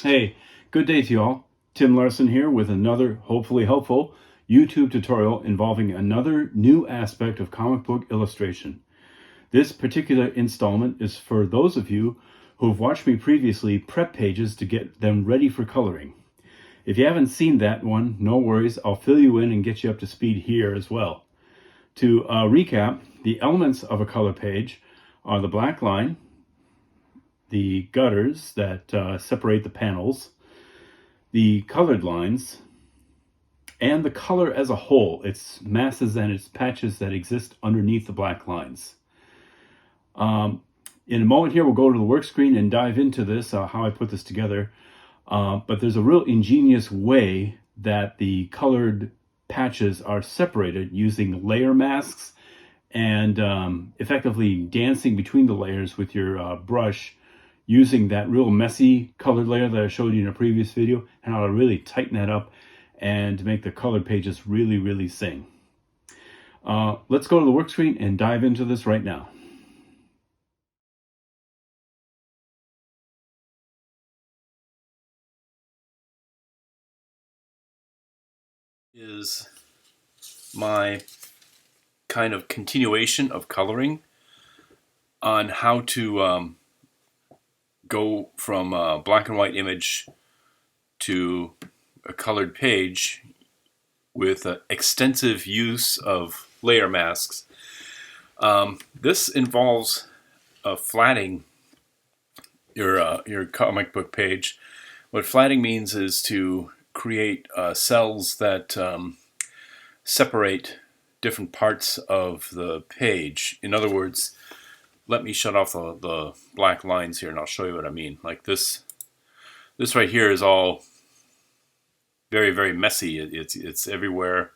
Hey, good day to you all. Tim Larsen here with another, hopefully helpful, YouTube tutorial involving another new aspect of comic book illustration. This particular installment is for those of you who have watched me previously prep pages to get them ready for coloring. If you haven't seen that one, no worries, I'll fill you in and get you up to speed here as well. To recap, the elements of a color page are the black line, the gutters that separate the panels, the colored lines, and the color as a whole, its masses and its patches that exist underneath the black lines. In a moment here, we'll go to the work screen and dive into this, how I put this together. But there's a real ingenious way that the colored patches are separated using layer masks and effectively dancing between the layers with your brush, using that real messy colored layer that I showed you in a previous video, and how to really tighten that up and to make the colored pages really, really sing. Let's go to the work screen and dive into this right now. Is my kind of continuation of coloring on how to go from a black and white image to a colored page with extensive use of layer masks. This involves flatting your comic book page. What flatting means is to create cells that separate different parts of the page. In other words, let me shut off the black lines here and I'll show you what I mean. Like this right here is all very, very messy. It's everywhere.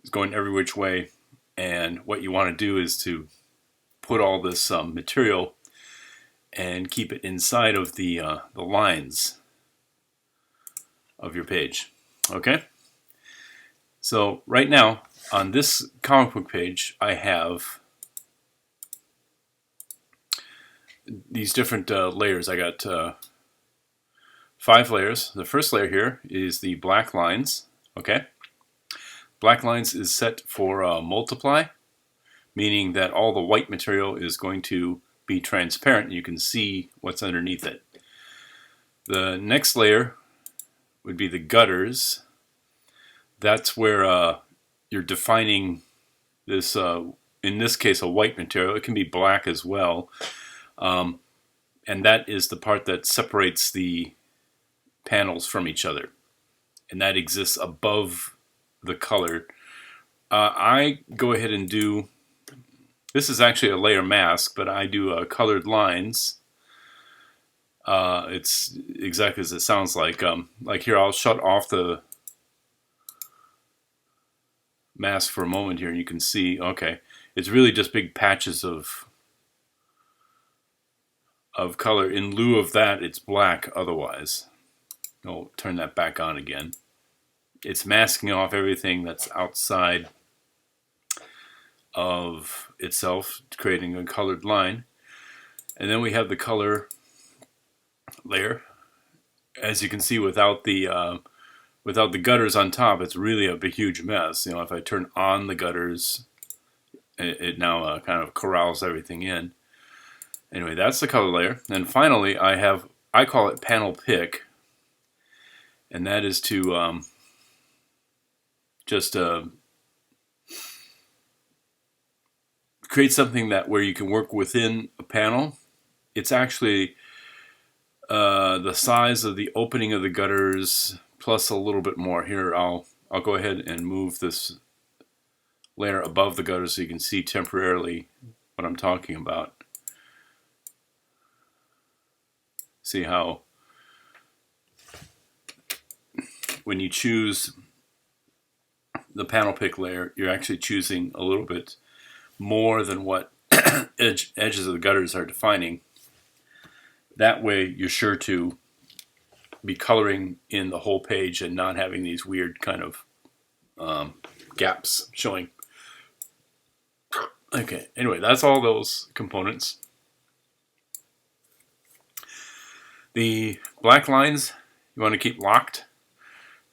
It's going every which way. And what you want to do is to put all this material and keep it inside of the lines of your page. Okay? So right now on this comic book page, I have these different layers. I got 5 layers. The first layer here is the black lines. Okay, black lines is set for multiply, meaning that all the white material is going to be transparent. You can see what's underneath it. The next layer would be the gutters. That's where you're defining this, in this case, a white material. It can be black as well. And that is the part that separates the panels from each other. And that exists above the color. I go ahead and do, this is actually a layer mask, but I do colored lines. It's exactly as it sounds like. Like here, I'll shut off the mask for a moment here and you can see, okay, it's really just big patches of color. In lieu of that, it's black otherwise. I'll turn that back on again. It's masking off everything that's outside of itself, creating a colored line. And then we have the color layer. As you can see, without the gutters on top, it's really a big, huge mess. You know, if I turn on the gutters, it now kind of corrals everything in. Anyway, that's the color layer. And finally, I call it panel pick, and that is to just create something that where you can work within a panel. It's actually the size of the opening of the gutters plus a little bit more. Here, I'll go ahead and move this layer above the gutters so you can see temporarily what I'm talking about. See how when you choose the panel pick layer, you're actually choosing a little bit more than what edges of the gutters are defining. That way you're sure to be coloring in the whole page and not having these weird kind of gaps showing. Okay, anyway, that's all those components. The black lines you want to keep locked,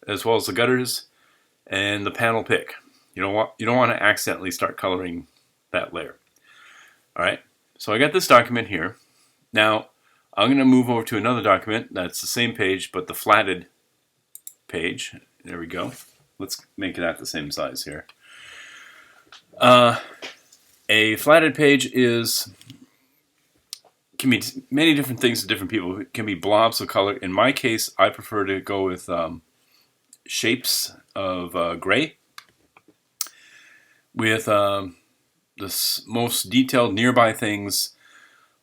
as well as the gutters and the panel pick. You don't want to accidentally start coloring that layer. All right. So I got this document here. Now I'm going to move over to another document that's the same page but the flatted page. There we go. Let's make it at the same size here. A flatted page can be many different things to different people. It can be blobs of color. In my case, I prefer to go with shapes of gray with the most detailed nearby things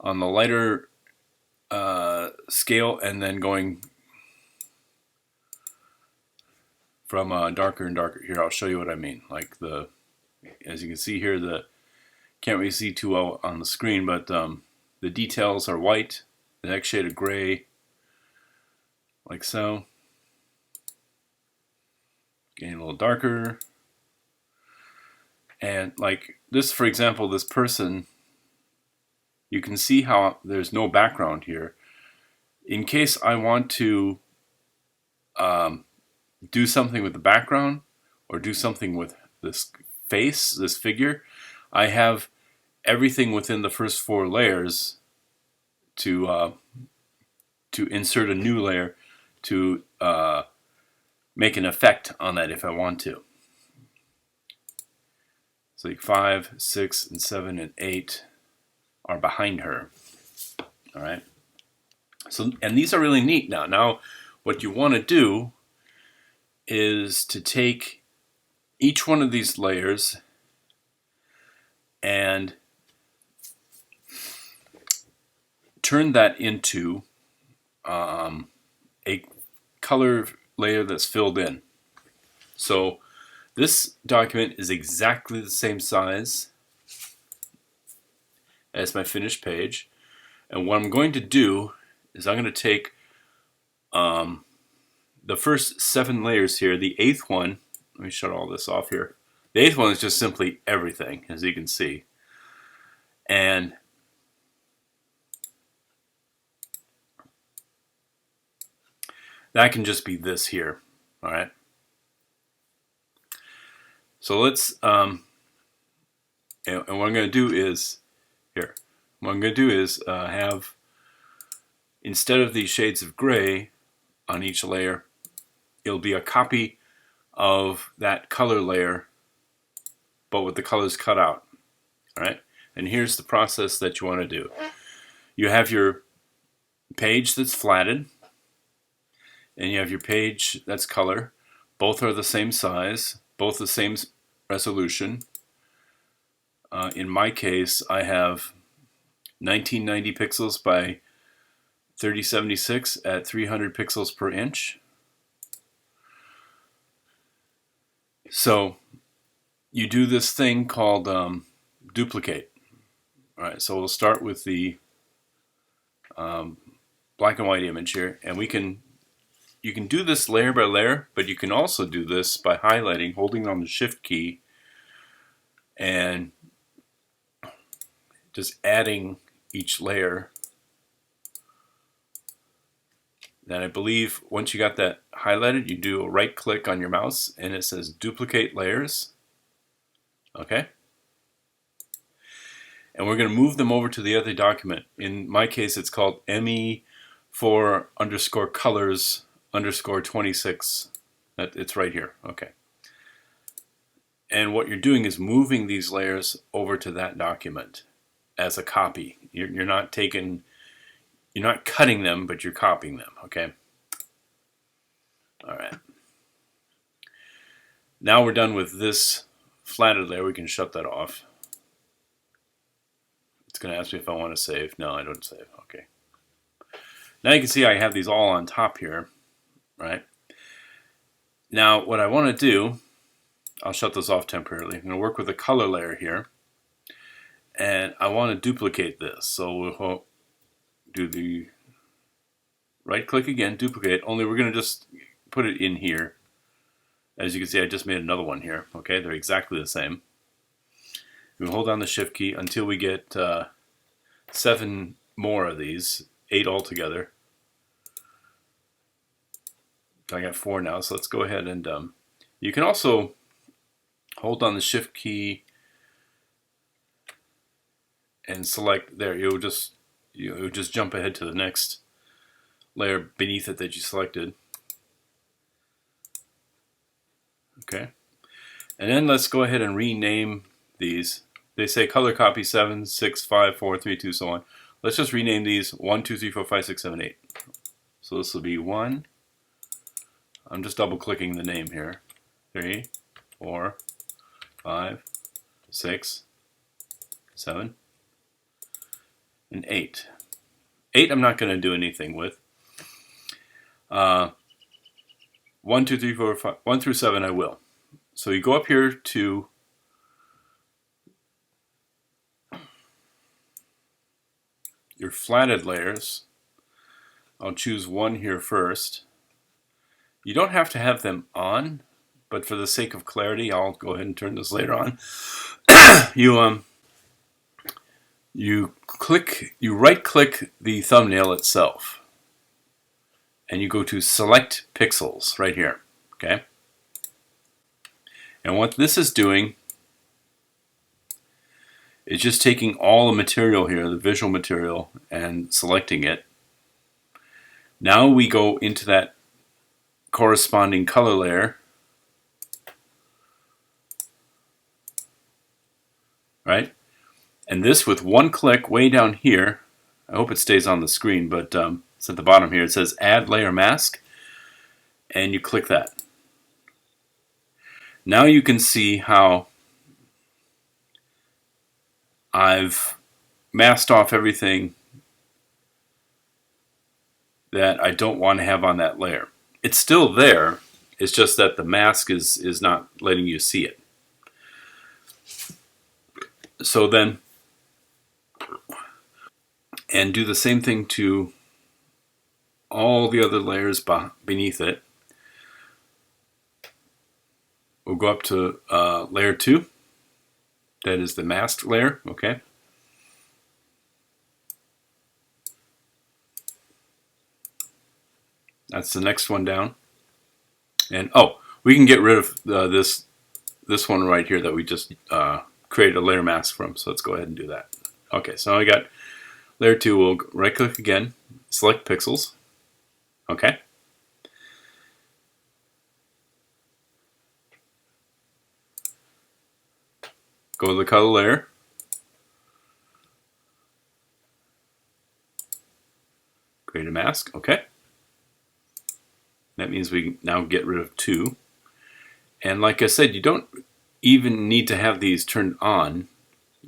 on the lighter scale, and then going from darker and darker. Here, I'll show you what I mean. Like as you can see here, can't really see too well on the screen, but the details are white, the next shade of gray, like so. Getting a little darker. And like this, for example, this person, you can see how there's no background here. In case I want to do something with the background or do something with this face, this figure, I have everything within the first 4 layers to insert a new layer to make an effect on that if I want to. So like 5, 6, and 7, and 8 are behind her. All right. So, and these are really neat now. Now, what you want to do is to take each one of these layers and turn that into a color layer that's filled in. So this document is exactly the same size as my finished page, and what I'm going to do is I'm going to take the first 7 layers here. The 8th one, let me shut all this off here. The 8th one is just simply everything, as you can see, and that can just be this here. All right. So let's, and what I'm going to do is, what I'm going to do is have, instead of these shades of gray on each layer, it'll be a copy of that color layer, but with the colors cut out. All right. And here's the process that you want to do. You have your page that's flatted, and you have your page that's color. Both are the same size, both the same resolution. In my case, I have 1990 pixels by 3076 at 300 pixels per inch. So you do this thing called duplicate. All right, so we'll start with the black and white image here, and you can do this layer by layer, but you can also do this by highlighting, holding on the Shift key, and just adding each layer. Then I believe once you got that highlighted, you do a right click on your mouse and it says duplicate layers. Okay? And we're going to move them over to the other document. In my case, it's called ME4_colors_26. It's right here. Okay. And what you're doing is moving these layers over to that document as a copy. You're not cutting them, but you're copying them. Okay. All right. Now we're done with this flatted layer. We can shut that off. It's going to ask me if I want to save. No, I don't save. Okay. Now you can see I have these all on top here, right? Now what I want to do, I'll shut this off temporarily. I'm going to work with a color layer here, and I want to duplicate this. So we'll do the right click again, duplicate, only we're going to just put it in here. As you can see, I just made another one here. Okay, they're exactly the same. We hold down the Shift key until we get 7 more of these, 8 altogether. I got 4 now, so let's go ahead and you can also hold on the Shift key and select there. You'll just jump ahead to the next layer beneath it that you selected. Okay, and then let's go ahead and rename these. They say color copy 7, 6, 5, 4, 3, 2, so on. Let's just rename these 1, 2, 3, 4, 5, 6, 7, 8. So this will be 1. I'm just double clicking the name here. 3, 4, 5, 6, 7, and 8. 8 I'm not going to do anything with. 1, 2, 3, 4, 5, 1 through 7 I will. So you go up here to your flatted layers. I'll choose 1 here first. You don't have to have them on, but for the sake of clarity, I'll go ahead and turn this later on. You right click the thumbnail itself, and you go to select pixels right here. Okay. And what this is doing is just taking all the material here, the visual material, and selecting it. Now we go into that corresponding color layer, right? And this with 1 click way down here, I hope it stays on the screen, but it's at the bottom here. It says Add Layer Mask, and you click that. Now you can see how I've masked off everything that I don't want to have on that layer. It's still there, it's just that the mask is not letting you see it. So then, and do the same thing to all the other layers beneath it. We'll go up to layer 2. That is the masked layer, okay? That's the next one down. And oh, we can get rid of this one right here that we just created a layer mask from. So let's go ahead and do that. Okay, so I got layer 2. We'll right click again, select pixels. Okay. Go to the color layer. Create a mask. Okay. That means we can now get rid of 2. And like I said, you don't even need to have these turned on.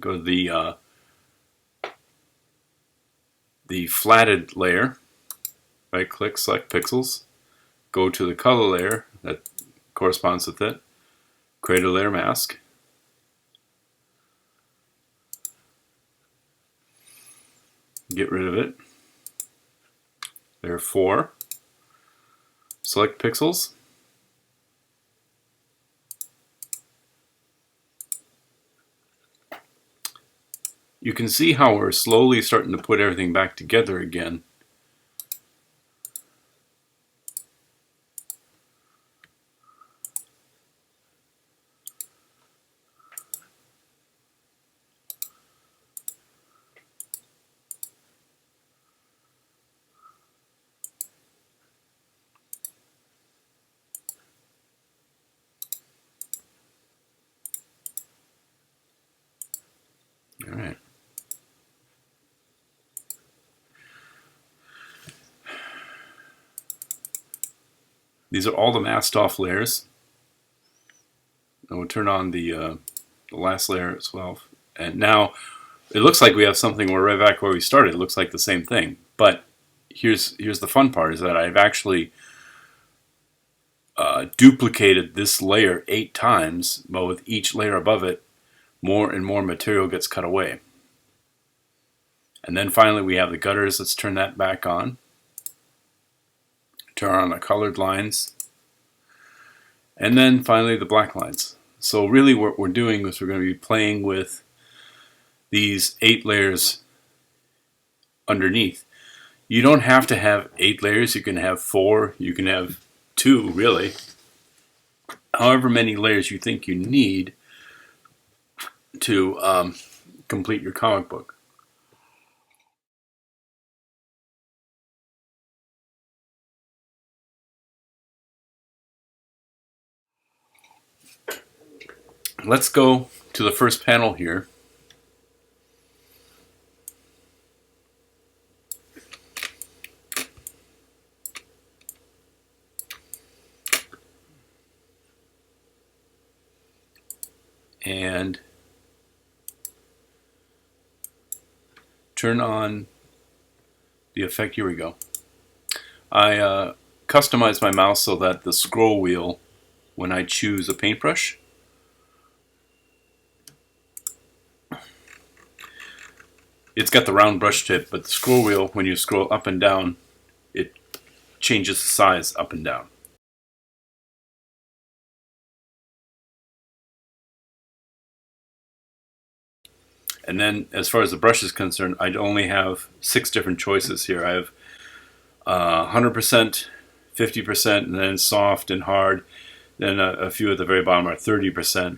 Go to the flatted layer. Right click, select pixels. Go to the color layer that corresponds with it. Create a layer mask. Get rid of it. Layer 4. Select pixels. You can see how we're slowly starting to put everything back together again. All right. These are all the masked off layers. And we'll turn on the last layer as well. And now it looks like we have something. We're right back where we started. It looks like the same thing. But here's the fun part, is that I've actually duplicated this layer 8 times, but with each layer above it, more and more material gets cut away. And then finally we have the gutters. Let's turn that back on. Turn on the colored lines. And then finally the black lines. So really what we're doing is we're going to be playing with these 8 layers underneath. You don't have to have 8 layers. You can have 4. You can have 2 really, however many layers you think you need to complete your comic book. Let's go to the first panel here. And turn on the effect. Here we go. I customized my mouse so that the scroll wheel, when I choose a paintbrush, it's got the round brush tip, but the scroll wheel, when you scroll up and down, it changes the size up and down. And then as far as the brush is concerned, I only have 6 different choices here. I have 100%, 50%, and then soft and hard. Then a few at the very bottom are 30%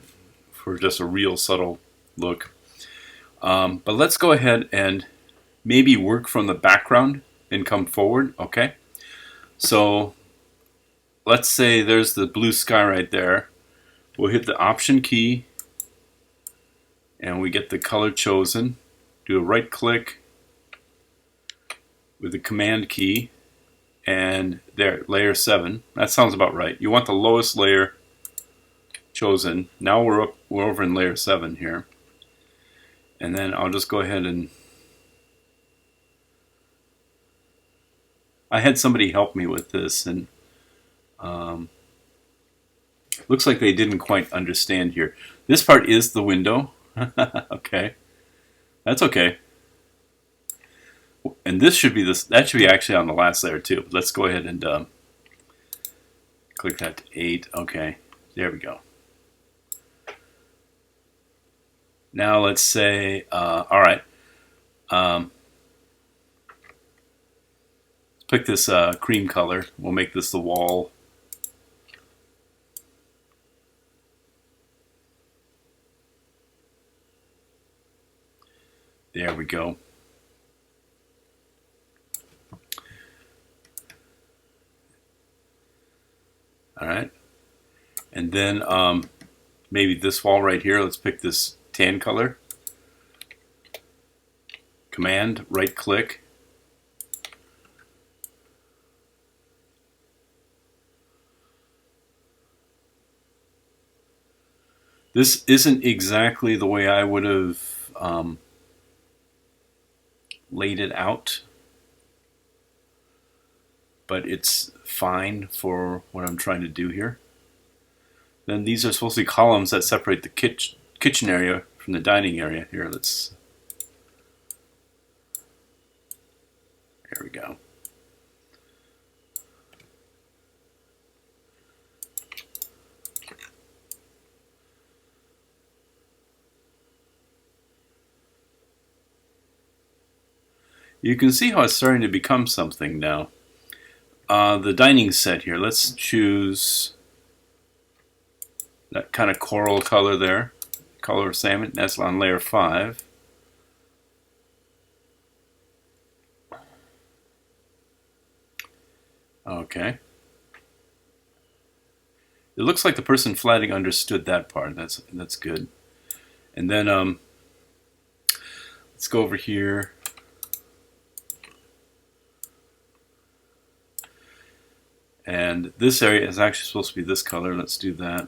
for just a real subtle look. But let's go ahead and maybe work from the background and come forward, okay? So let's say there's the blue sky right there. We'll hit the Option key and we get the color chosen. Do a right click with the Command key, and there, layer 7. That sounds about right. You want the lowest layer chosen. Now we're over in layer 7 here. And then I'll just go ahead and I had somebody help me with this, and looks like they didn't quite understand here. This part is the window. Okay, that's okay. And this should be this. That should be actually on the last layer too. But let's go ahead and click that to 8. Okay, there we go. Now let's say, all right. Let's pick this cream color. We'll make this the wall. There we go. All right. And then maybe this wall right here, let's pick this tan color. Command, right click. This isn't exactly the way I would have laid it out, but it's fine for what I'm trying to do here. Then these are supposed to be columns that separate the kitchen area from the dining area. Here, let's. There we go. You can see how it's starting to become something now. The dining set here, let's choose that kind of coral color there, color of salmon. That's on layer 5. Okay. It looks like the person flatting understood that part. That's good. And then let's go over here. And this area is actually supposed to be this color. Let's do that.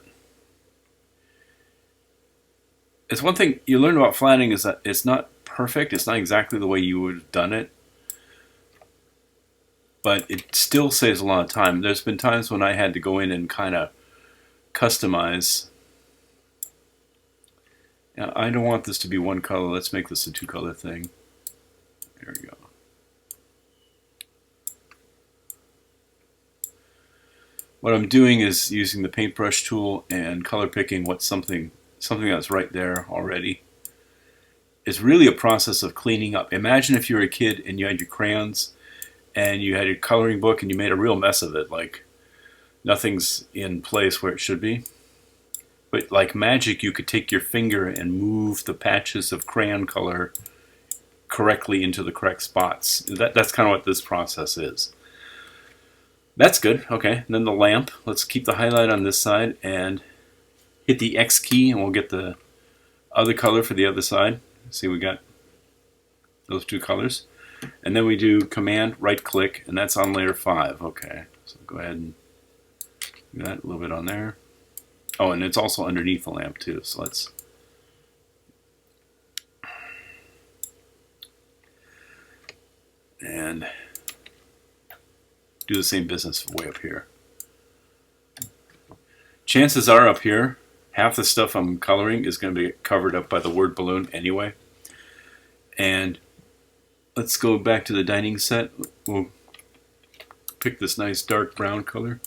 It's one thing you learn about flattening is that it's not perfect. It's not exactly the way you would have done it. But it still saves a lot of time. There's been times when I had to go in and kind of customize. Now, I don't want this to be one color. Let's make this a 2-color thing. There we go. What I'm doing is using the paintbrush tool and color picking what's something that's right there already. It's really a process of cleaning up. Imagine if you were a kid and you had your crayons and you had your coloring book and you made a real mess of it. Like, Nothing's in place where it should be. But like magic, you could take your finger and move the patches of crayon color correctly into the correct spots. That's kind of what this process is. That's good. Okay, and then the lamp. Let's keep the highlight on this side and hit the X key, and we'll get the other color for the other side. See, we got those two colors. And then we do Command right click, and that's on layer 5. Okay, so go ahead and do that a little bit on there. Oh, and it's also underneath the lamp too, so let's and do the same business way up here. Chances are up here, half the stuff I'm coloring is going to be covered up by the word balloon anyway. And let's go back to the dining set. We'll pick this nice dark brown color.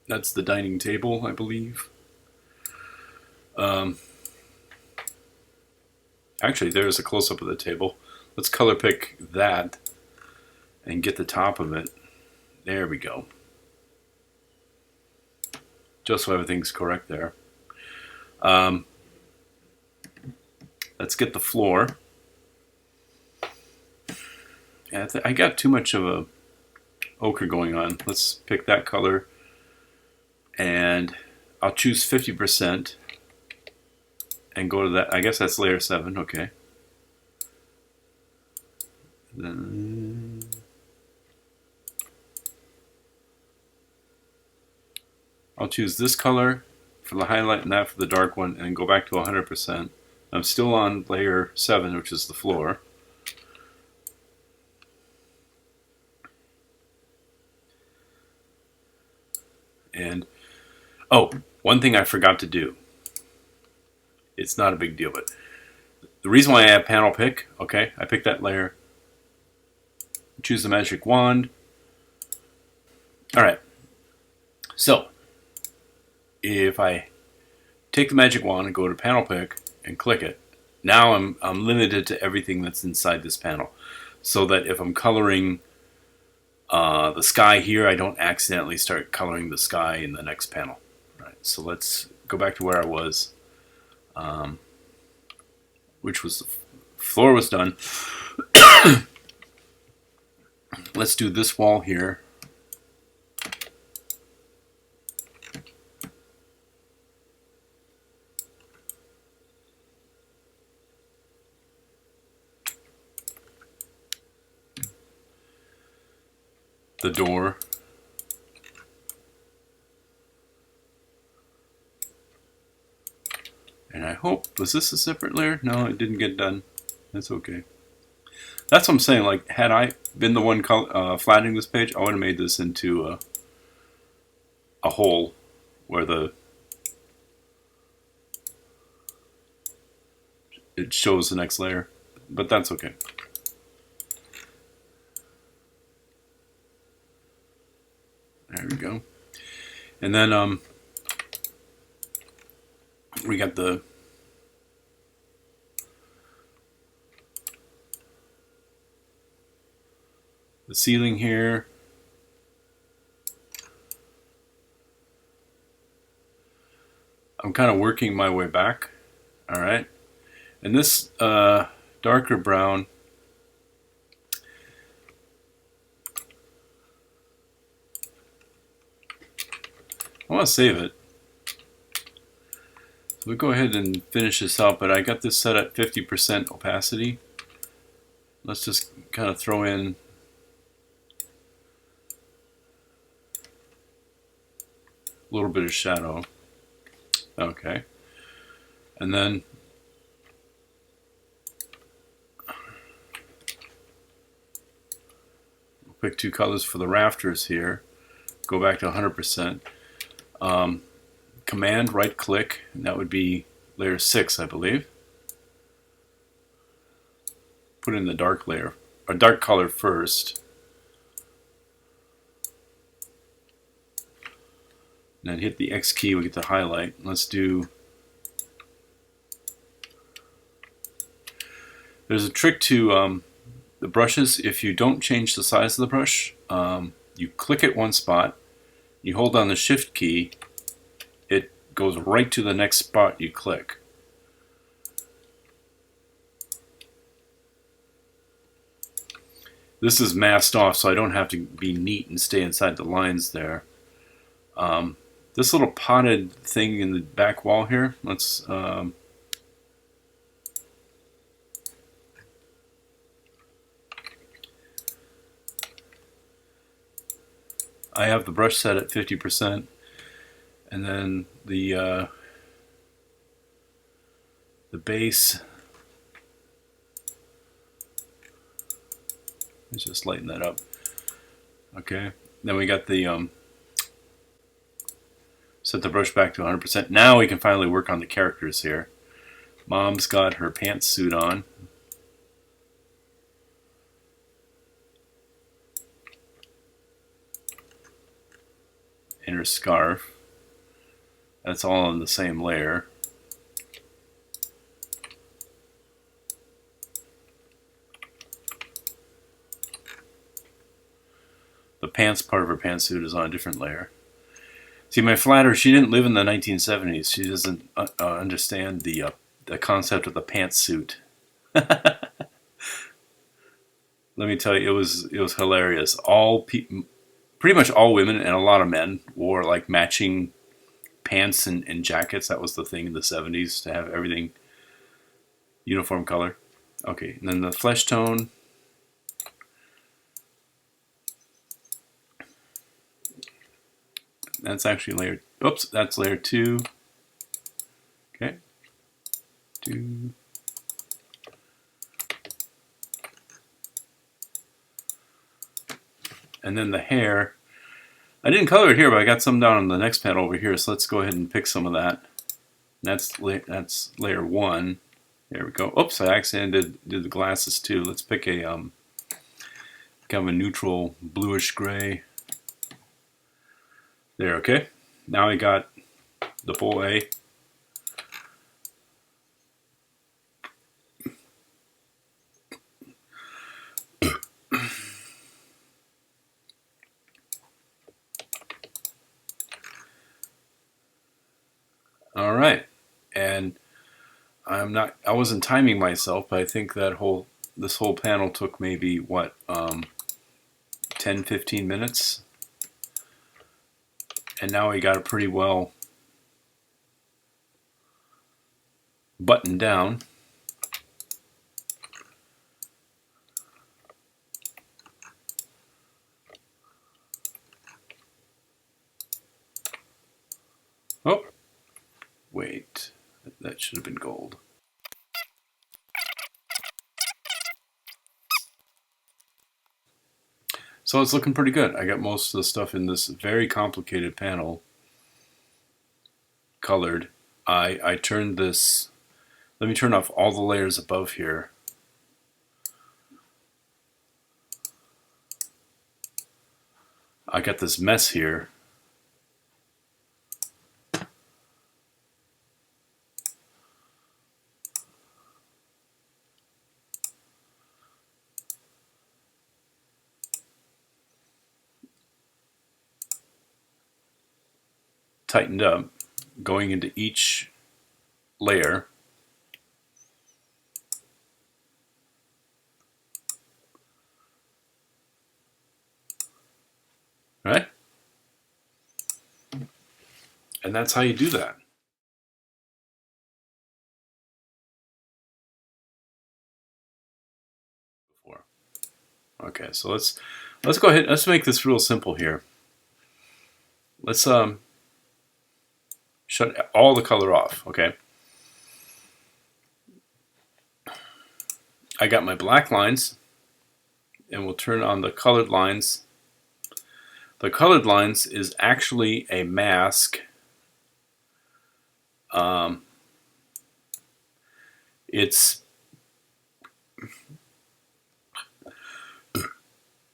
That's the dining table, I believe. Actually, there's a close-up of the table. Let's color pick that and get the top of it. There we go. Just so everything's correct there. Let's get the floor. Yeah, I got too much of a ochre going on. Let's pick that color, and I'll choose 50% and go to that. I guess that's layer 7. Okay. Then I'll choose this color for the highlight and that for the dark one, and go back to 100%. I'm still on layer 7, which is the floor. And oh, one thing I forgot to do. It's not a big deal, but the reason why I have panel pick, okay, I pick that layer, choose the magic wand. All right, so if I take the magic wand and go to panel pick and click it, now I'm limited to everything that's inside this panel, so that if I'm coloring the sky here, I don't accidentally start coloring the sky in the next panel. All right, so let's go back to where I was, which was the floor was done. Let's do this wall here. The door. And I hope, was this a separate layer? No, it didn't get done. That's okay. That's what I'm saying, like, had I been the one flattening this page, I would have made this into a hole where it shows the next layer, but that's okay. There we go. And then we got the ceiling here. I'm kind of working my way back. All right. And this darker brown, I want to save it. So we'll go ahead and finish this out, but I got this set at 50% opacity. Let's just kind of throw in a little bit of shadow. Okay. And then we'll pick two colors for the rafters here. Go back to 100%. Command right click, and that would be layer 6, I believe. Put in the dark layer, or dark color first. And then hit the X key, we get the highlight. Let's do, there's a trick to the brushes. If you don't change the size of the brush, you click at one spot, you hold down the Shift key, it goes right to the next spot you click. This is masked off, so I don't have to be neat and stay inside the lines there. This little potted thing in the back wall here, let's I have the brush set at 50%, and then the base, let's just lighten that up. Okay, then we got the set the brush back to 100%. Now we can finally work on the characters here. Mom's got her pantsuit on. And her scarf. That's all on the same layer. The pants part of her pantsuit is on a different layer. See, my flatter, she didn't live in the 1970s. She doesn't understand the concept of the pantsuit. Let me tell you, it was hilarious. Pretty much all women and a lot of men wore like matching pants and jackets. That was the thing in the 70s, to have everything uniform color. Okay, and then the flesh tone. That's actually layer, oops, that's layer 2. Okay, 2. And then the hair, I didn't color it here, but I got some down on the next panel over here, so let's go ahead and pick some of that. That's layer 1. There we go. Oops, I accidentally did the glasses too. Let's pick a kind of a neutral bluish gray. There, okay. Now I got the full A. All right, and I wasn't timing myself, but I think that this whole panel took maybe what 10-15 minutes. And now we got it pretty well buttoned down. Oh, wait, that should have been gold. So it's looking pretty good. I got most of the stuff in this very complicated panel colored. I turned this, let me turn off all the layers above here. I got this mess here. Tightened up, going into each layer. Right? And that's how you do that. Okay, so let's go ahead. Let's make this real simple here. Let's shut all the color off. Okay. I got my black lines, and we'll turn on the colored lines. The colored lines is actually a mask.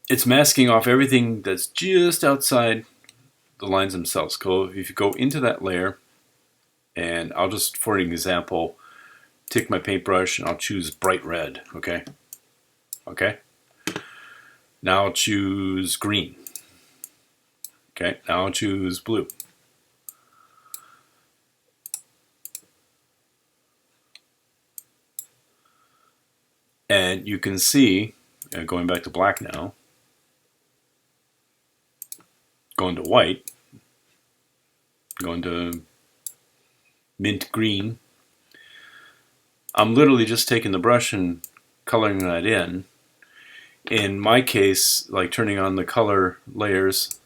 It's masking off everything that's just outside the lines themselves. So if you go into that layer, and I'll just, for an example, take my paintbrush and I'll choose bright red, okay? Okay. Now I'll choose green. Okay, now I'll choose blue. And you can see, going back to black now, going to white, going to mint green. I'm literally just taking the brush and coloring that in. In my case, like turning on the color layers,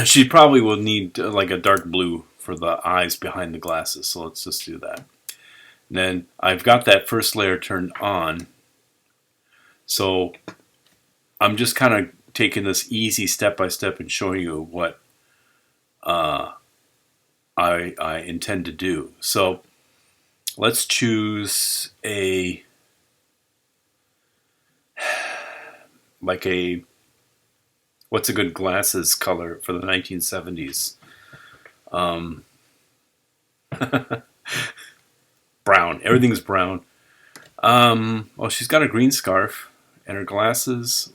she probably will need like a dark blue for the eyes behind the glasses, so let's just do that. And then I've got that first layer turned on, so I'm just kind of taking this easy step by step and showing you what I intend to do. So let's choose a what's a good glasses color for the 1970s? Brown. Everything's brown. Well, she's got a green scarf and her glasses.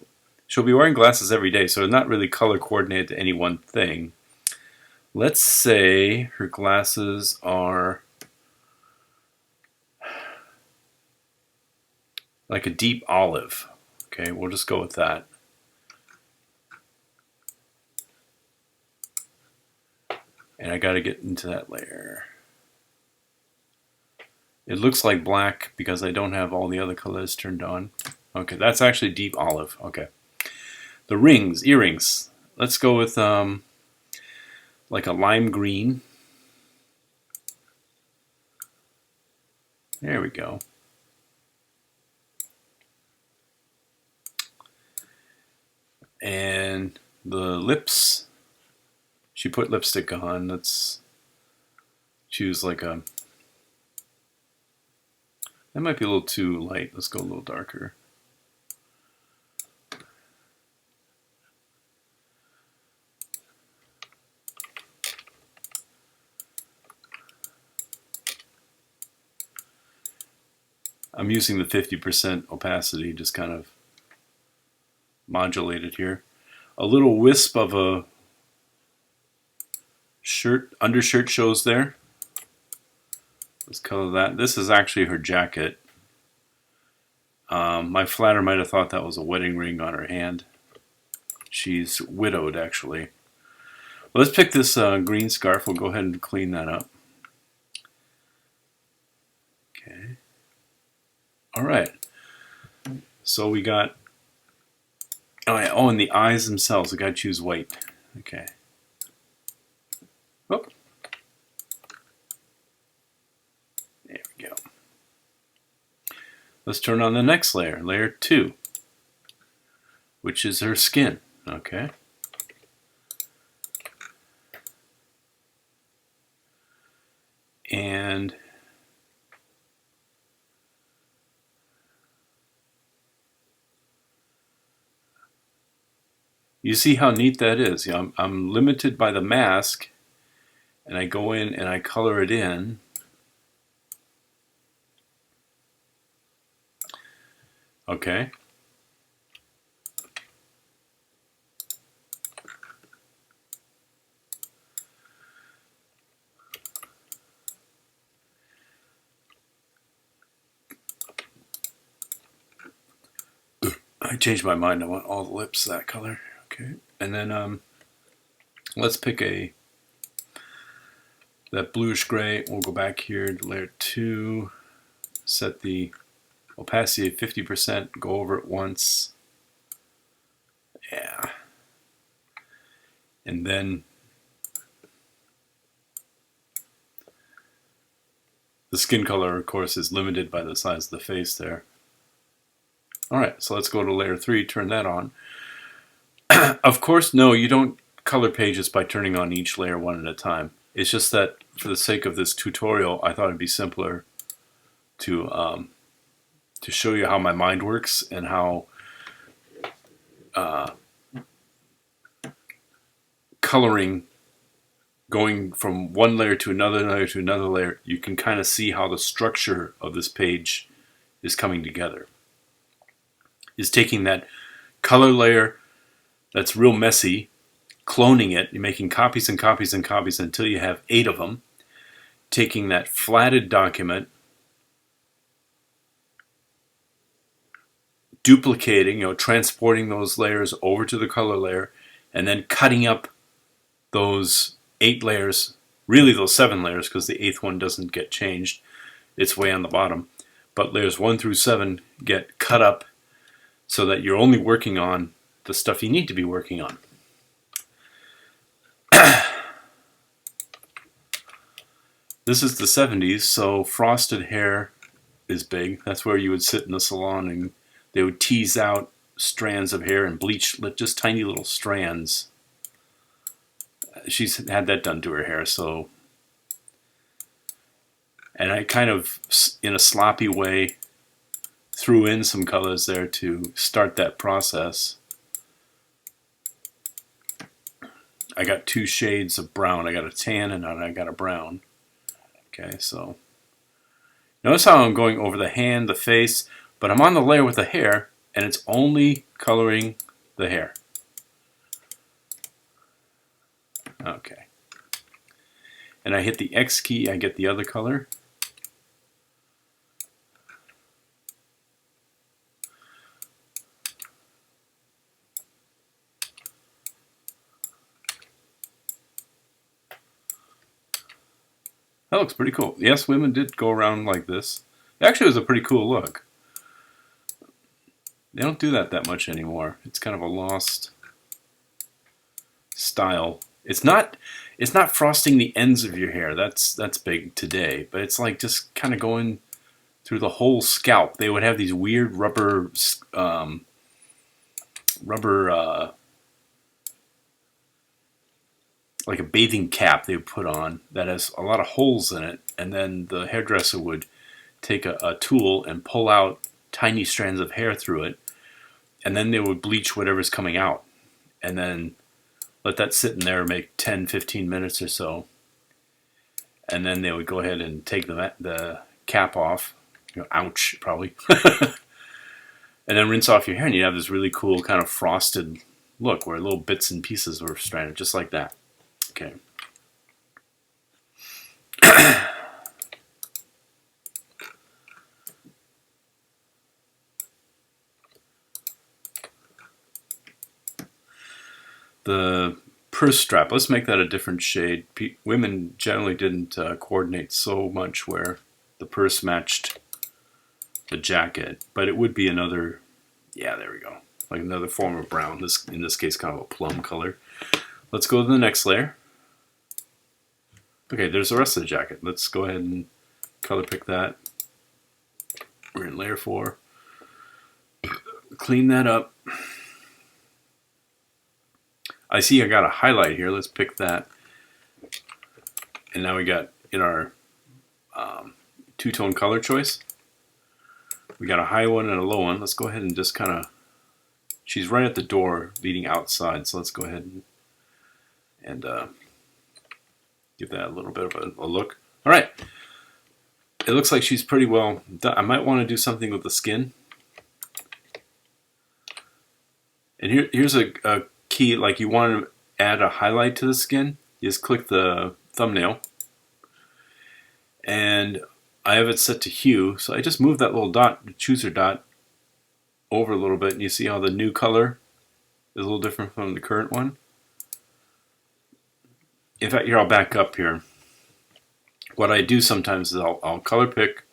She'll be wearing glasses every day, so not really color coordinated to any one thing. Let's say her glasses are like a deep olive. Okay, we'll just go with that. And I got to get into that layer. It looks like black because I don't have all the other colors turned on. Okay, that's actually deep olive. Okay. The rings, earrings. Let's go with like a lime green. There we go. And the lips, she put lipstick on. Let's choose like a, that might be a little too light. Let's go a little darker. I'm using the 50% opacity, just kind of modulated here. A little wisp of a shirt, undershirt shows there. Let's color that. This is actually her jacket. My flatter might have thought that was a wedding ring on her hand. She's widowed, actually. Well, let's pick this green scarf. We'll go ahead and clean that up. Okay. All right. So we got, oh, and the eyes themselves, I got to choose white. Okay. Oh. There we go. Let's turn on the next layer, layer 2, which is her skin. Okay. And you see how neat that is. You know, I'm limited by the mask, and I go in and I color it in. Okay. I changed my mind. I want all the lips that color. Okay. And then let's pick that bluish gray. We'll go back here to layer 2, set the opacity at 50%, go over it once. Yeah. And then the skin color, of course, is limited by the size of the face there. All right, so let's go to layer 3, turn that on. Of course, no, you don't color pages by turning on each layer one at a time. It's just that for the sake of this tutorial, I thought it'd be simpler to show you how my mind works and how coloring going from one layer to another layer to another layer, you can kind of see how the structure of this page is coming together. Is taking that color layer that's real messy, cloning it, you're making copies and copies and copies until you have 8 of them, taking that flatted document, duplicating, transporting those layers over to the color layer, and then cutting up those 8 layers, really those 7 layers, because the 8th one doesn't get changed. It's way on the bottom. But layers 1 through 7 get cut up so that you're only working on the stuff you need to be working on. This is the 70s, so frosted hair is big. That's where you would sit in the salon and they would tease out strands of hair and bleach just tiny little strands. She's had that done to her hair, so. And I kind of, in a sloppy way, threw in some colors there to start that process. I got 2 shades of brown. I got a tan and I got a brown. Okay, so notice how I'm going over the hand, the face, but I'm on the layer with the hair, and it's only coloring the hair. Okay. And I hit the X key, I get the other color. That looks pretty cool. Yes, women did go around like this. Actually, it was a pretty cool look. They don't do that much anymore. It's kind of a lost style. It's not frosting the ends of your hair. That's big today. But it's like just kind of going through the whole scalp. They would have these weird rubber like a bathing cap they would put on that has a lot of holes in it, and then the hairdresser would take a tool and pull out tiny strands of hair through it, and then they would bleach whatever's coming out, and then let that sit in there and make 10-15 minutes or so, and then they would go ahead and take the cap off. Ouch, probably. And then rinse off your hair, and you have this really cool kind of frosted look where little bits and pieces were stranded, just like that. Okay. The purse strap, let's make that a different shade. Women generally didn't coordinate so much where the purse matched the jacket, but it would be another, yeah, there we go, like another form of brown, in this case kind of a plum color. Let's go to the next layer. Okay, there's the rest of the jacket. Let's go ahead and color pick that. We're in layer 4. Clean that up. I see I got a highlight here. Let's pick that. And now we got in our two-tone color choice. We got a high one and a low one. Let's go ahead and just kind of, she's right at the door leading outside, so let's go ahead and give that a little bit of a look. All right. It looks like she's pretty well done. I might want to do something with the skin. And here's a key, like you want to add a highlight to the skin. You just click the thumbnail. And I have it set to hue, so I just move that little dot, the chooser dot, over a little bit, and you see how the new color is a little different from the current one. In fact, here, I'll back up here. What I do sometimes is I'll color pick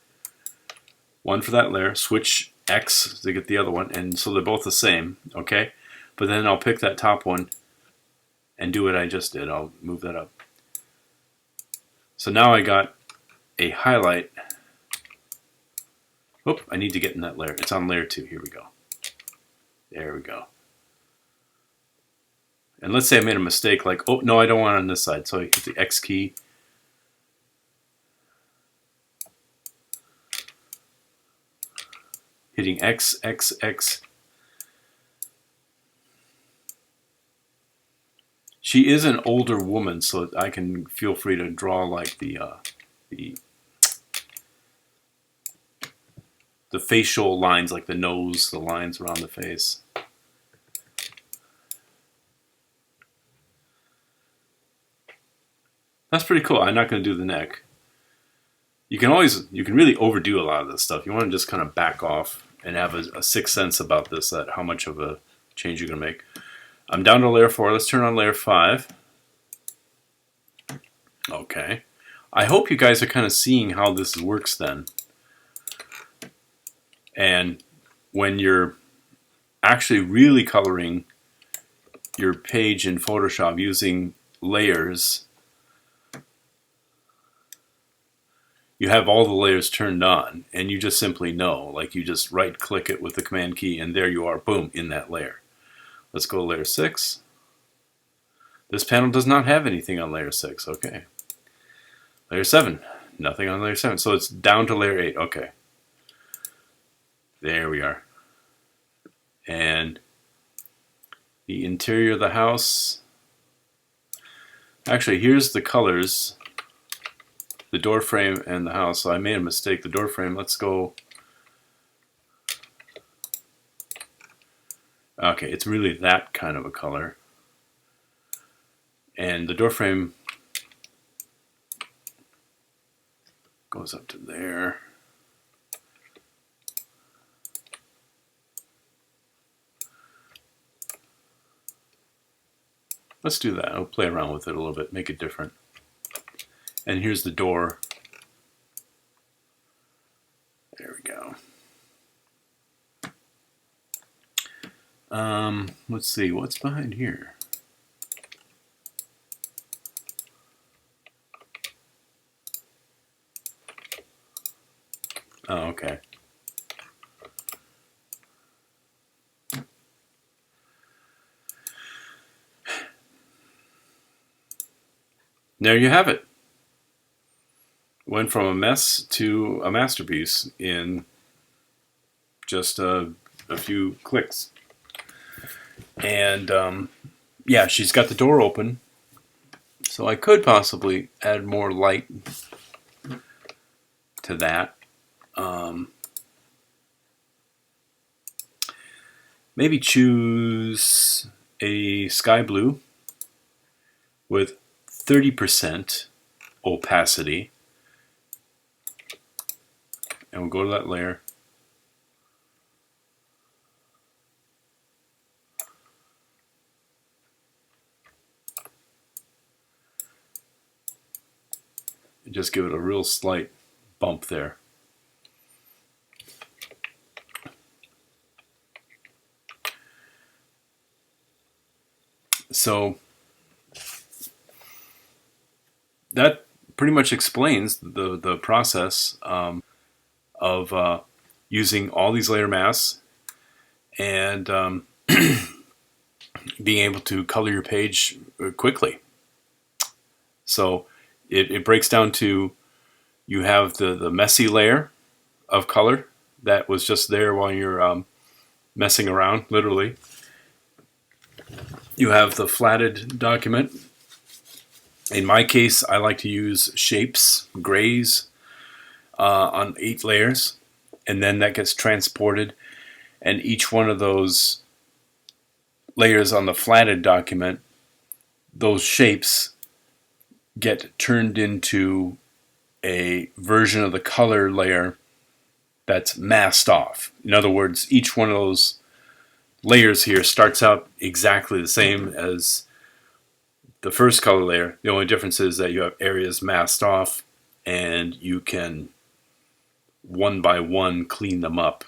one for that layer, switch X to get the other one, and so they're both the same, okay? But then I'll pick that top one and do what I just did. I'll move that up. So now I got a highlight. Oop, I need to get in that layer. It's on layer 2. Here we go. There we go. And let's say I made a mistake, like, oh, no, I don't want it on this side. So I hit the X key. Hitting X, X, X. She is an older woman, so I can feel free to draw like the facial lines, like the nose, the lines around the face. That's pretty cool. I'm not going to do the neck. You can really overdo a lot of this stuff. You want to just kind of back off and have a sixth sense about this, that how much of a change you're going to make. I'm down to layer 4. Let's turn on layer 5. Okay. I hope you guys are kind of seeing how this works then. And when you're actually really coloring your page in Photoshop using layers, you have all the layers turned on, and you just simply know. Like, you just right click it with the command key, and there you are, boom, in that layer. Let's go to layer 6. This panel does not have anything on layer 6. Okay. Layer 7, nothing on layer 7. So it's down to layer 8. Okay. There we are. And the interior of the house. Actually, here's the colors. The door frame and the house. So I made a mistake. The door frame, let's go. Okay, it's really that kind of a color. And the door frame goes up to there. Let's do that. I'll play around with it a little bit, make it different. And here's the door. There we go. Let's see, what's behind here? Oh, okay. There you have it. Went from a mess to a masterpiece in just a few clicks. And yeah, she's got the door open, so I could possibly add more light to that. Maybe choose a sky blue with 30% opacity, and we'll go to that layer. And just give it a real slight bump there. So that pretty much explains the process of using all these layer masks and being able to color your page quickly. So it breaks down to, you have the messy layer of color that was just there while you're messing around, literally. You have the flatted document. In my case, I like to use shapes, grays, on 8 layers, and then that gets transported, and each one of those layers on the flatted document, those shapes get turned into a version of the color layer that's masked off. In other words, each one of those layers here starts out exactly the same as the first color layer. The only difference is that you have areas masked off, and you can one by one clean them up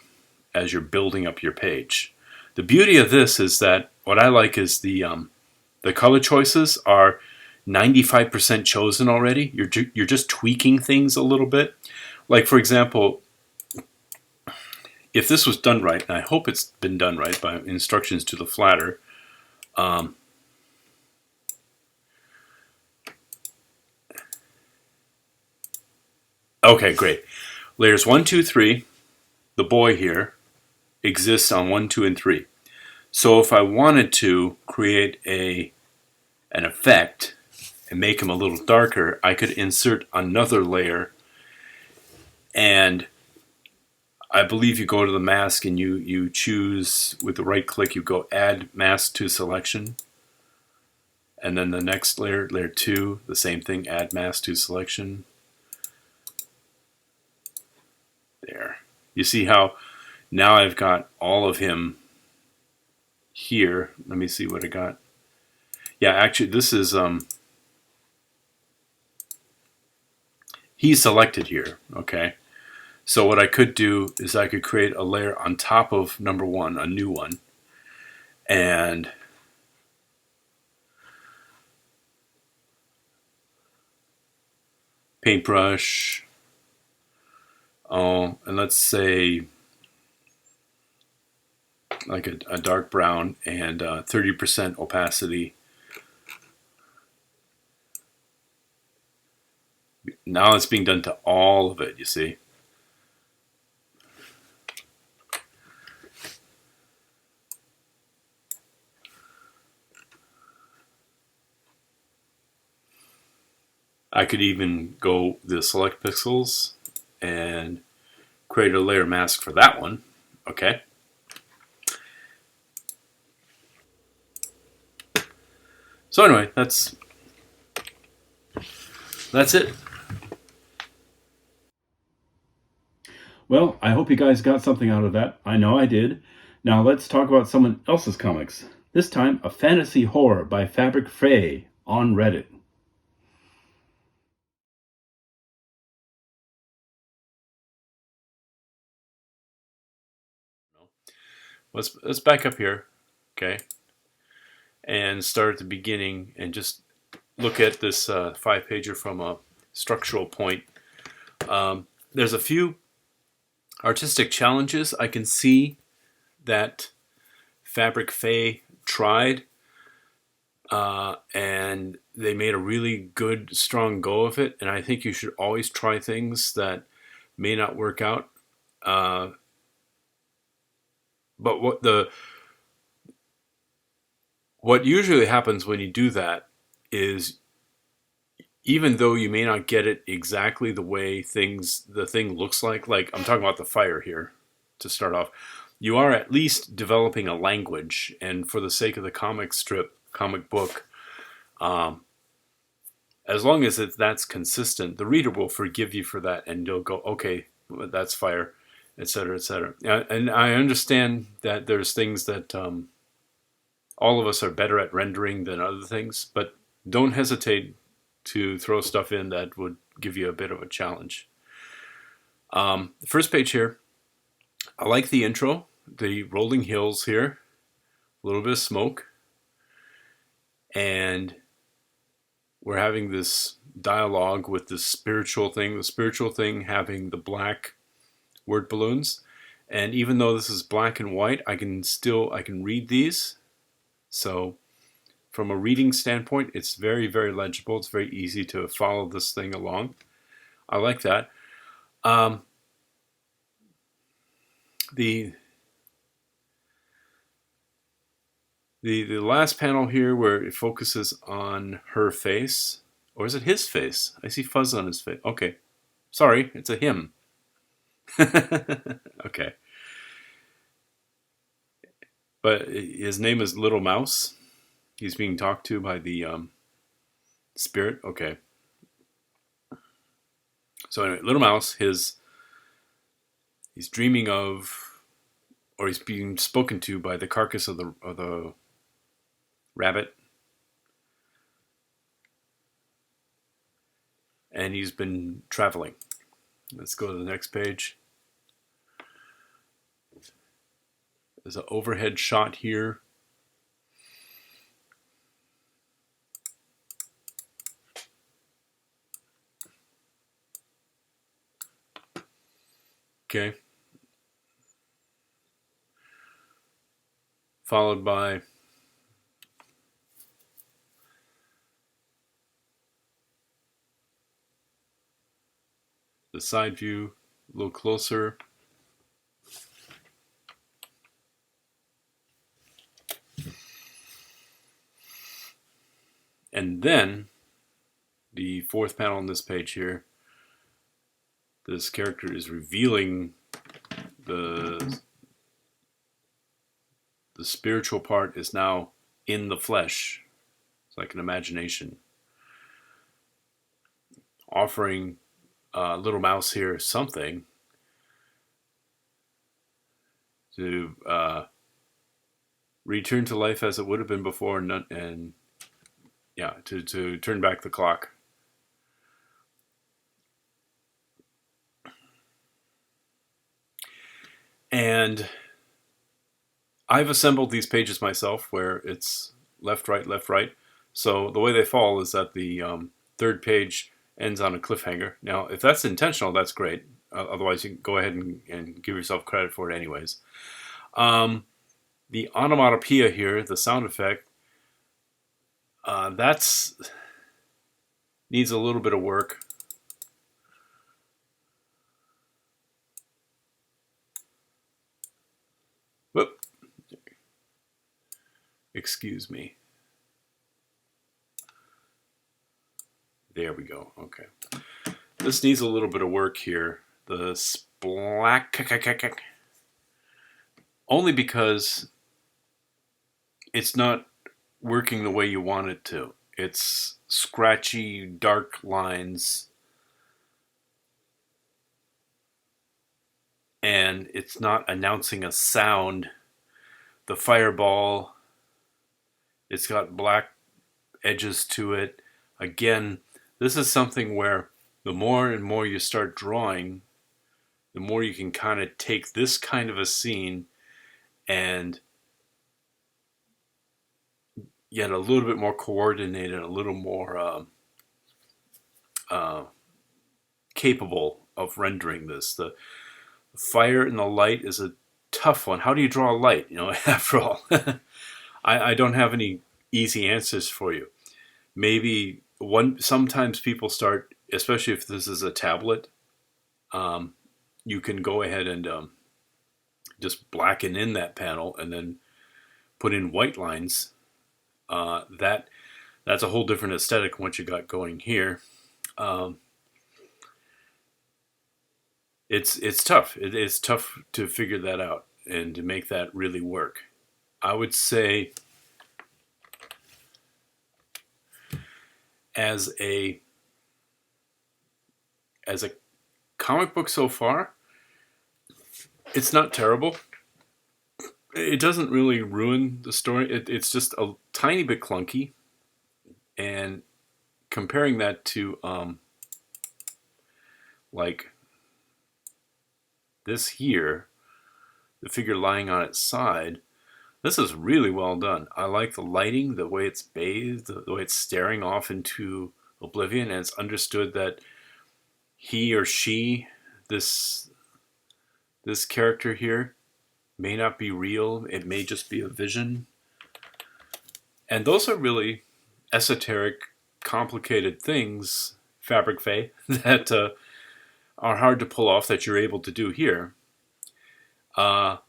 as you're building up your page. The beauty of this is that what I like is the color choices are 95% chosen already. You're just tweaking things a little bit. Like, for example, if this was done right, and I hope it's been done right by instructions to the flatter, okay, great. Layers 1, 2, 3, the boy here, exists on 1, 2, and 3. So if I wanted to create a an effect and make him a little darker, I could insert another layer, and I believe you go to the mask and you choose with the right click, you go add mask to selection, and then the next layer, layer 2, the same thing, add mask to selection. There. You see how now I've got all of him here. Let me see what I got. Yeah, actually this is he's selected here, okay? So what I could do is I could create a layer on top of number 1, a new one, and paintbrush, and let's say like a dark brown and 30% opacity. Now it's being done to all of it, you see. I could even go the select pixels and create a layer mask for that one. Okay. So anyway, that's it. Well, I hope you guys got something out of that. I know I did. Now let's talk about someone else's comics. This time, a fantasy horror by Fabric Faye on Reddit. Let's back up here, okay, and start at the beginning and just look at this 5-pager from a structural point. There's a few artistic challenges I can see that Fabric Faye tried, and they made a really good, strong go of it. And I think you should always try things that may not work out. But what usually happens when you do that is, even though you may not get it exactly the way the thing looks like I'm talking about the fire here to start off, you are at least developing a language. And for the sake of the comic book, as long as that's consistent, the reader will forgive you for that, and you'll go, okay, that's fire, etc., etc. And I understand that there's things that all of us are better at rendering than other things, but don't hesitate to throw stuff in that would give you a bit of a challenge. The first page here, I like the intro, the rolling hills here, a little bit of smoke, and we're having this dialogue with this spiritual thing, the spiritual thing having the black word balloons. And even though this is black and white, I can read these. So from a reading standpoint, it's very, very legible. It's very easy to follow this thing along. I like that. The last panel here, where it focuses on her face, or is it his face? I see fuzz on his face. Okay, sorry, it's a him. Okay, but his name is Little Mouse. He's being talked to by the spirit. Okay. So anyway, Little Mouse, he's dreaming of, or he's being spoken to by the carcass of the rabbit, and he's been traveling. Let's go to the next page. There's an overhead shot here. Okay. Followed by the side view, a little closer. And then the fourth panel on this page here, this character is revealing the spiritual part is now in the flesh. It's like an imagination. Offering Little Mouse here something to return to life as it would have been before, and yeah, to turn back the clock. And I've assembled these pages myself where it's left, right, left, right. So the way they fall is that the third page ends on a cliffhanger. Now, if that's intentional, that's great. Otherwise, you can go ahead and give yourself credit for it anyways. The onomatopoeia here, the sound effect, that's needs a little bit of work. Whoop. Excuse me. There we go. Okay. This needs a little bit of work here. The splack. Only because it's not working the way you want it to. It's scratchy, dark lines. And it's not announcing a sound. The fireball, it's got black edges to it. Again, this is something where the more and more you start drawing, the more you can kind of take this kind of a scene and get a little bit more coordinated, a little more capable of rendering this. The fire and the light is a tough one. How do you draw a light? After all, I don't have any easy answers for you. Maybe sometimes people start, especially if this is a tablet, you can go ahead and just blacken in that panel and then put in white lines. That's a whole different aesthetic from what you got going here. It's tough. It's tough to figure that out and to make that really work. I would say as a comic book so far, it's not terrible. It doesn't really ruin the story. It's just a tiny bit clunky. And comparing that to like this here, the figure lying on its side, this is really well done. I like the lighting, the way it's bathed, the way it's staring off into oblivion, and it's understood that he or she, this character here, may not be real. It may just be a vision. And those are really esoteric, complicated things, Fabric Faye, that are hard to pull off that you're able to do here. On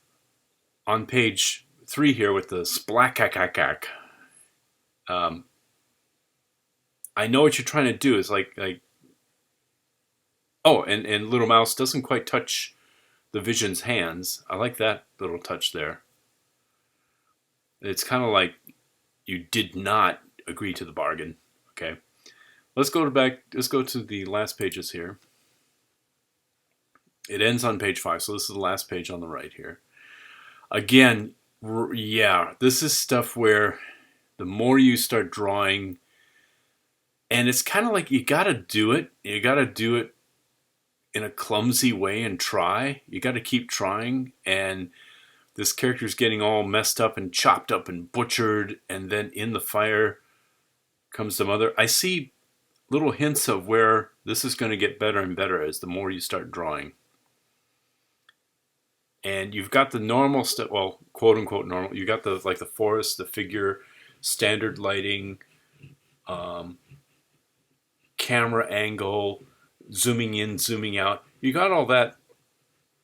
page 3 here with the splack. I know what you're trying to do is like oh, and Little Mouse doesn't quite touch the Vision's hands. I like that little touch there. It's kind of like you did not agree to the bargain. Okay, let's go to the last pages here. It ends on page 5, so this is the last page on the right here. Again, yeah, this is stuff where the more you start drawing, and it's kind of like you got to do it. You got to do it in a clumsy way and try. You got to keep trying, and this character's getting all messed up and chopped up and butchered, and then in the fire comes the mother. I see little hints of where this is going to get better and better as the more you start drawing. And you've got the normal stuff, well, quote unquote normal. You got the forest, the figure, standard lighting, camera angle, zooming in, zooming out. You got all that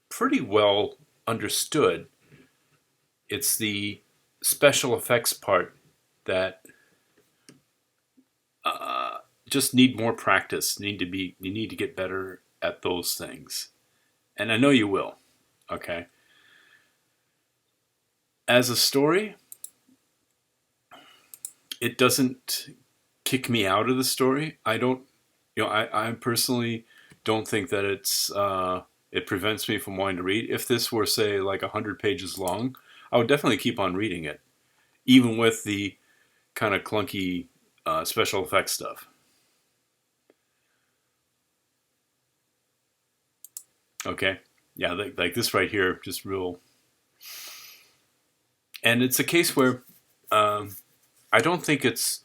pretty well understood. It's the special effects part that just need more practice. You need to get better at those things. And I know you will. Okay. As a story, it doesn't kick me out of the story. I don't, I personally don't think that it prevents me from wanting to read. If this were, say, like 100 pages long, I would definitely keep on reading it, even with the kind of clunky special effects stuff. Okay, yeah, like this right here, just real. And it's a case where I don't think it's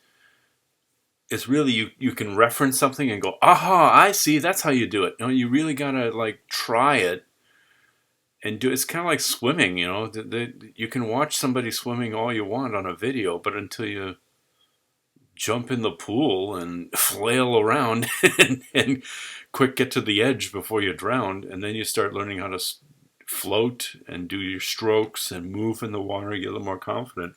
really you can reference something and go, aha, I see, that's how you do it. You really gotta like try it and do. It's kind of like swimming. You can watch somebody swimming all you want on a video, but until you jump in the pool and flail around and quick get to the edge before you drown, and then you start learning how to float and do your strokes and move in the water, you get a little more confident.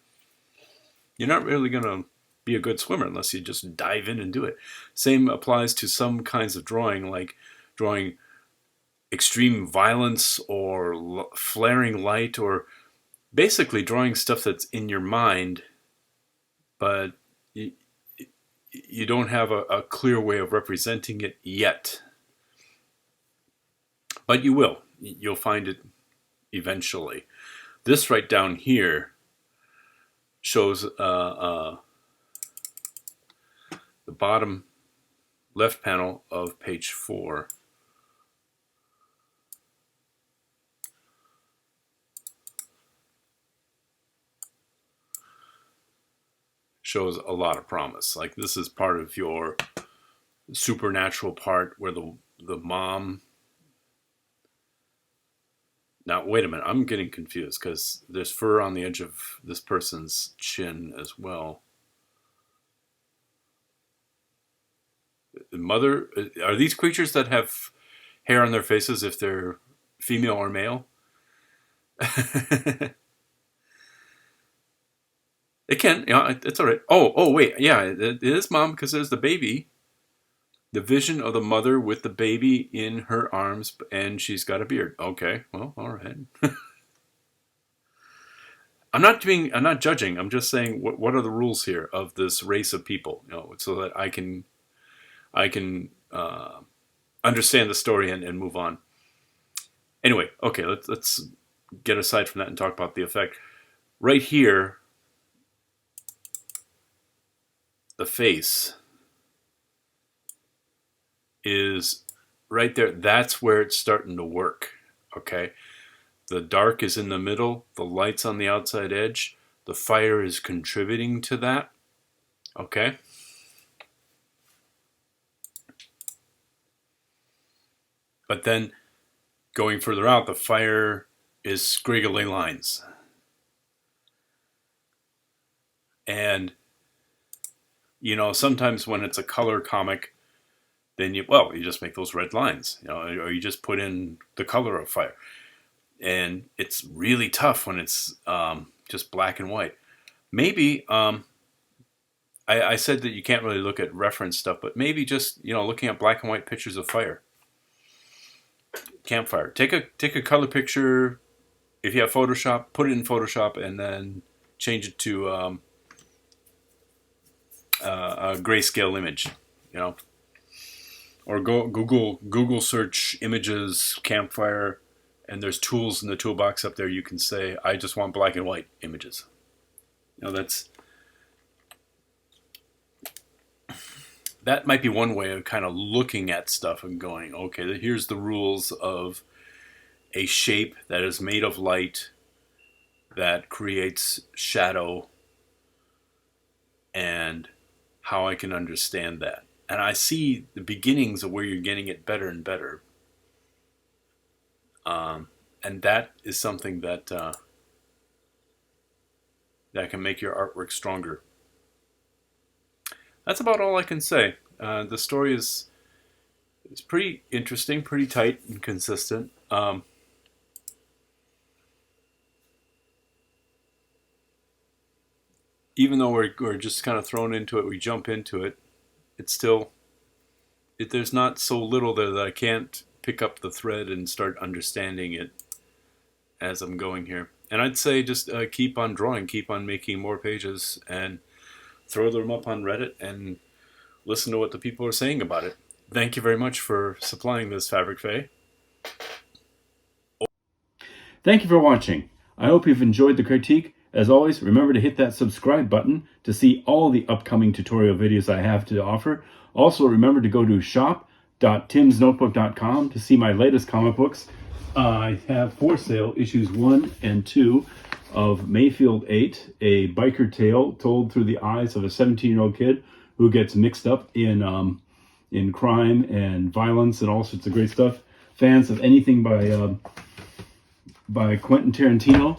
You're not really going to be a good swimmer unless you just dive in and do it. Same applies to some kinds of drawing, like drawing extreme violence or flaring light, or basically drawing stuff that's in your mind, but you don't have a clear way of representing it yet. But you will. You'll find it eventually. This right down here shows the bottom left panel of page 4. Shows a lot of promise. Like, this is part of your supernatural part where the mom. Now, wait a minute. I'm getting confused because there's fur on the edge of this person's chin as well. The mother, are these creatures that have hair on their faces if they're female or male? It can. Yeah, it's all right. Oh, wait. Yeah, it is mom because there's the baby. The vision of the mother with the baby in her arms, and she's got a beard. Okay, well, all right. I'm not judging. I'm just saying what are the rules here of this race of people, so that I can understand the story and move on. Anyway, okay, let's get aside from that and talk about the effect. Right here, the face is right there. That's where it's starting to work. Okay, the dark is in the middle, the light's on the outside edge, the fire is contributing to that. Okay, but then going further out, the fire is squiggly lines. And sometimes when it's a color comic, then you just make those red lines, or you just put in the color of fire. And it's really tough when it's just black and white. Maybe I said that you can't really look at reference stuff, but maybe just looking at black and white pictures of fire, campfire. Take a color picture. If you have Photoshop, put it in Photoshop, and then change it to a grayscale image. Or go Google search images campfire, and there's tools in the toolbox up there. You can say, I just want black and white images. That might be one way of kind of looking at stuff and going, okay, here's the rules of a shape that is made of light that creates shadow, and how I can understand that. And I see the beginnings of where you're getting it better and better. And that is something that can make your artwork stronger. That's about all I can say. The story is pretty interesting, pretty tight and consistent. Even though we're just kind of thrown into it, we jump into it. It's still there's not so little there that I can't pick up the thread and start understanding it as I'm going here. And I'd say just keep on drawing, keep on making more pages, and throw them up on Reddit and listen to what the people are saying about it. Thank you very much for supplying this, Fabric Faye. Thank you for watching. I hope you've enjoyed the critique. As always, remember to hit that subscribe button to see all the upcoming tutorial videos I have to offer. Also, remember to go to shop.timsnotebook.com to see my latest comic books. I have for sale issues 1 and 2 of Mayfield 8, a biker tale told through the eyes of a 17-year-old kid who gets mixed up in crime and violence and all sorts of great stuff. Fans of anything by Quentin Tarantino,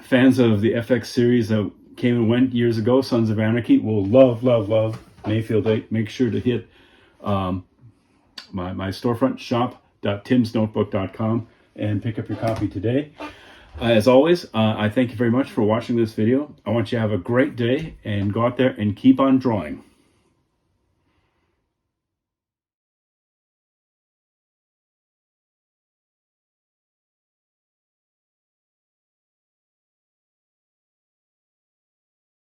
fans of the FX series that came and went years ago, Sons of Anarchy, will love Mayfield 8. Make sure to hit my storefront, shop.timsnotebook.com, and pick up your copy today. As always, I thank you very much for watching this video. I want you to have a great day and go out there and keep on drawing.